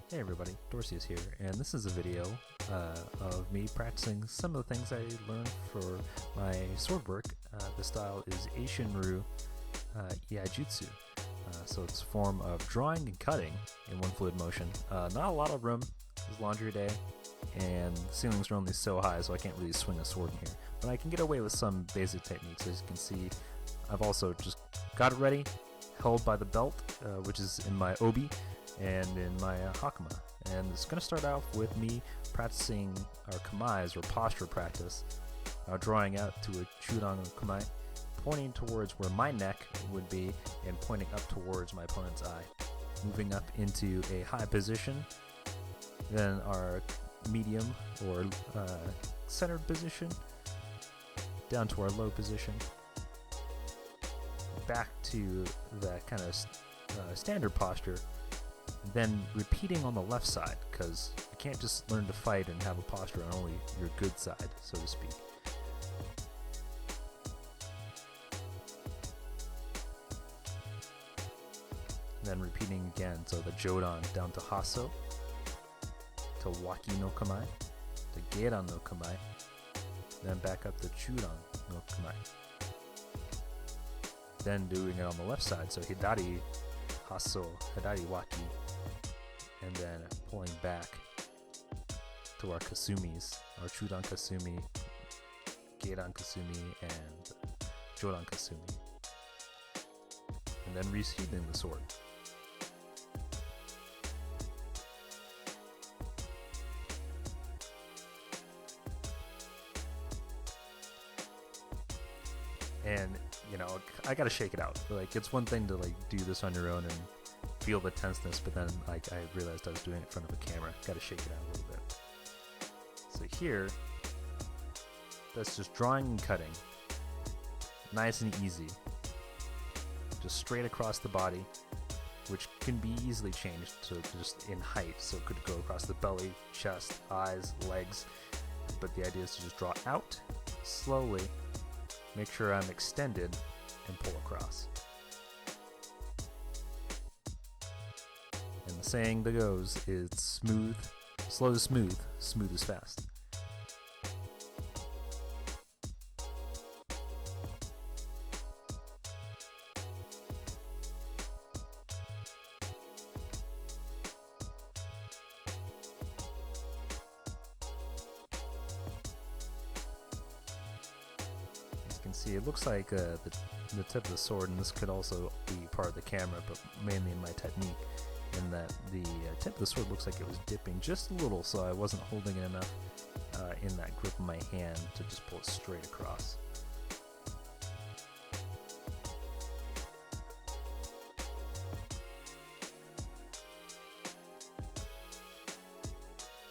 Hey everybody, Dorsey is here, and this is a video of me practicing some of the things I learned for my sword work. The style is Eishin Ryu Iaijutsu. So it's a form of drawing and cutting in one fluid motion. Not a lot of room, it's laundry day, and the ceilings are only so high, so I can't really swing a sword in here. But I can get away with some basic techniques. As you can see, I've also just got it ready, held by the belt, which is in my obi, and in my hakama. And it's going to start off with me practicing our kamais, or posture practice, drawing out to a chudan kamai, pointing towards where my neck would be and pointing up towards my opponent's eye. Moving up into a high position, then our medium or centered position, down to our low position, back to that kind of standard posture, then repeating on the left side, because you can't just learn to fight and have a posture on only your good side, so to speak. Then repeating again, so the jodan down to haso, to waki no kamai, to geran no kamai, then back up to chudan no kamai. Then doing it on the left side, so hidari haso, hidari waki, and then pulling back to our kasumis, our chudan kasumi, geran kasumi, and jodan kasumi, and then receiving the sword. And you know, I gotta shake it out. Like, it's one thing to like do this on your own and feel the tenseness, but then like I realized I was doing it in front of a camera. Gotta shake it out a little bit. So here, that's just drawing and cutting, nice and easy, just straight across the body, which can be easily changed to just in height. So it could go across the belly, chest, eyes, legs, but the idea is to just draw out slowly, make sure I'm extended, and pull across. And the saying that goes is smooth, slow is smooth, smooth is fast. Can see it looks like the tip of the sword, and this could also be part of the camera, but mainly in my technique, in that the tip of the sword looks like it was dipping just a little, so I wasn't holding it enough in that grip of my hand to just pull it straight across.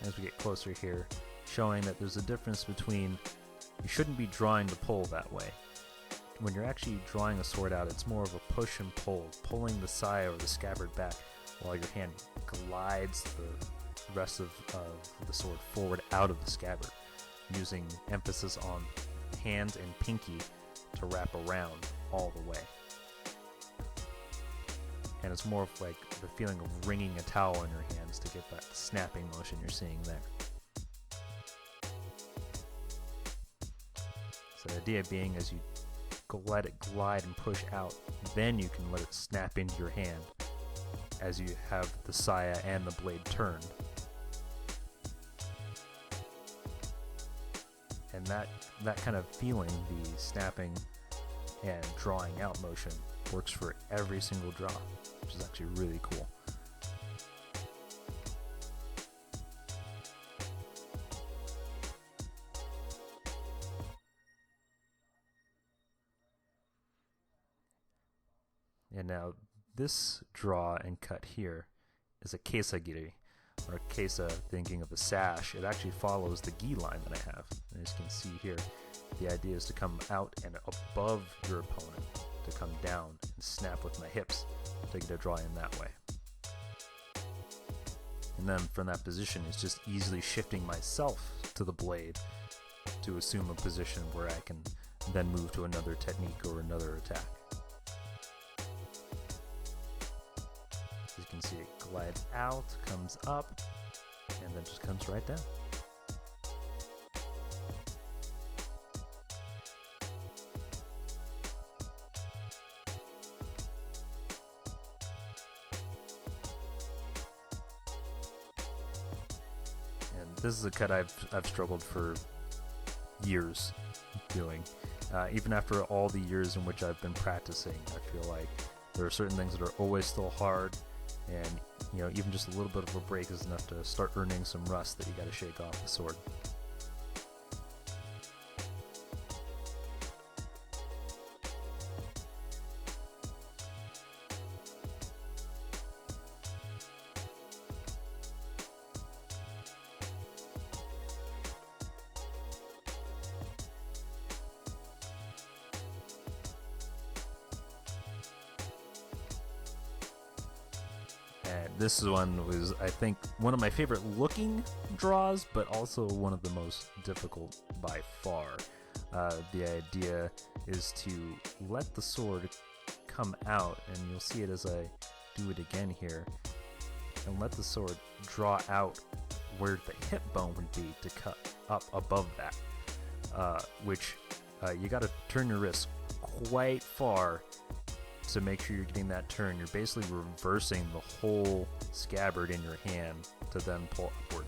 As we get closer here, showing that there's a difference between, you shouldn't be drawing to pull that way. When you're actually drawing a sword out, it's more of a push and pull, pulling the saya or the scabbard back while your hand glides the rest of the sword forward out of the scabbard, using emphasis on hands and pinky to wrap around all the way. And it's more of like the feeling of wringing a towel in your hands to get that snapping motion you're seeing there. So the idea being, as you let it glide and push out, then you can let it snap into your hand as you have the saya and the blade turned. And that kind of feeling, the snapping and drawing out motion, works for every single draw, which is actually really cool. And now this draw and cut here is a keisagiri, or keisa, thinking of the sash. It actually follows the gi line that I have. And as you can see here, the idea is to come out and above your opponent, to come down and snap with my hips to get a draw in that way. And then from that position, it's just easily shifting myself to the blade to assume a position where I can then move to another technique or another attack. As you can see, it Slides out, comes up, and then just comes right down. And this is a cut I've struggled for years doing. Even after all the years in which I've been practicing, I feel like there are certain things that are always still hard, and even just a little bit of a break is enough to start earning some rust that you got to shake off the sword. And this one was, I think, one of my favorite looking draws, but also one of the most difficult by far. The idea is to let the sword come out, and you'll see it as I do it again here, and let the sword draw out where the hip bone would be to cut up above that, which you got to turn your wrist quite far to make sure you're getting that turn. You're basically reversing the whole scabbard in your hand to then pull upward.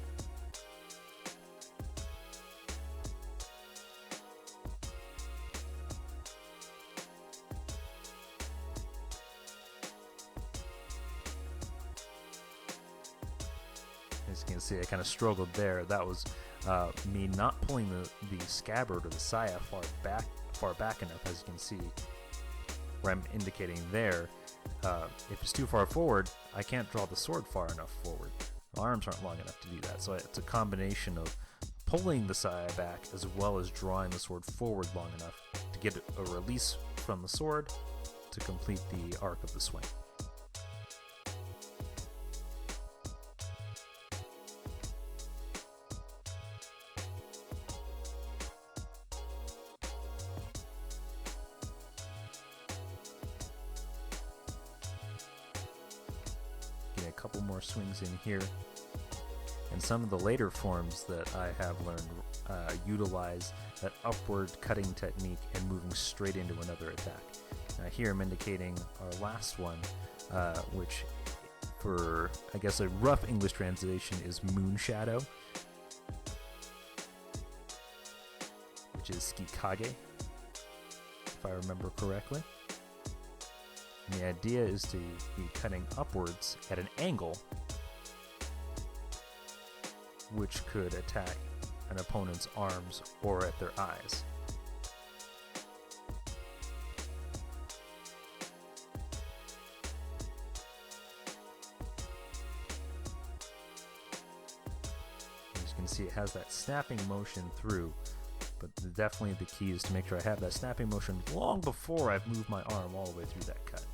As you can see, I kind of struggled there. That was me not pulling the scabbard or the saya far back enough, as you can see where I'm indicating there. If it's too far forward, I can't draw the sword far enough forward. My arms aren't long enough to do that, so it's a combination of pulling the saya back as well as drawing the sword forward long enough to get a release from the sword to complete the arc of the swing. A couple more swings in here, and some of the later forms that I have learned utilize that upward cutting technique and moving straight into another attack. Now here I'm indicating our last one, which for I guess a rough English translation is Moon Shadow, which is Tsukikage, if I remember correctly. And the idea is to be cutting upwards at an angle, which could attack an opponent's arms or at their eyes. As you can see, it has that snapping motion through, but definitely the key is to make sure I have that snapping motion long before I've moved my arm all the way through that cut.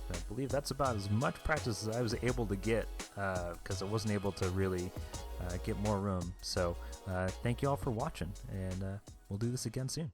I believe that's about as much practice as I was able to get, because I wasn't able to really get more room. So thank you all for watching, and we'll do this again soon.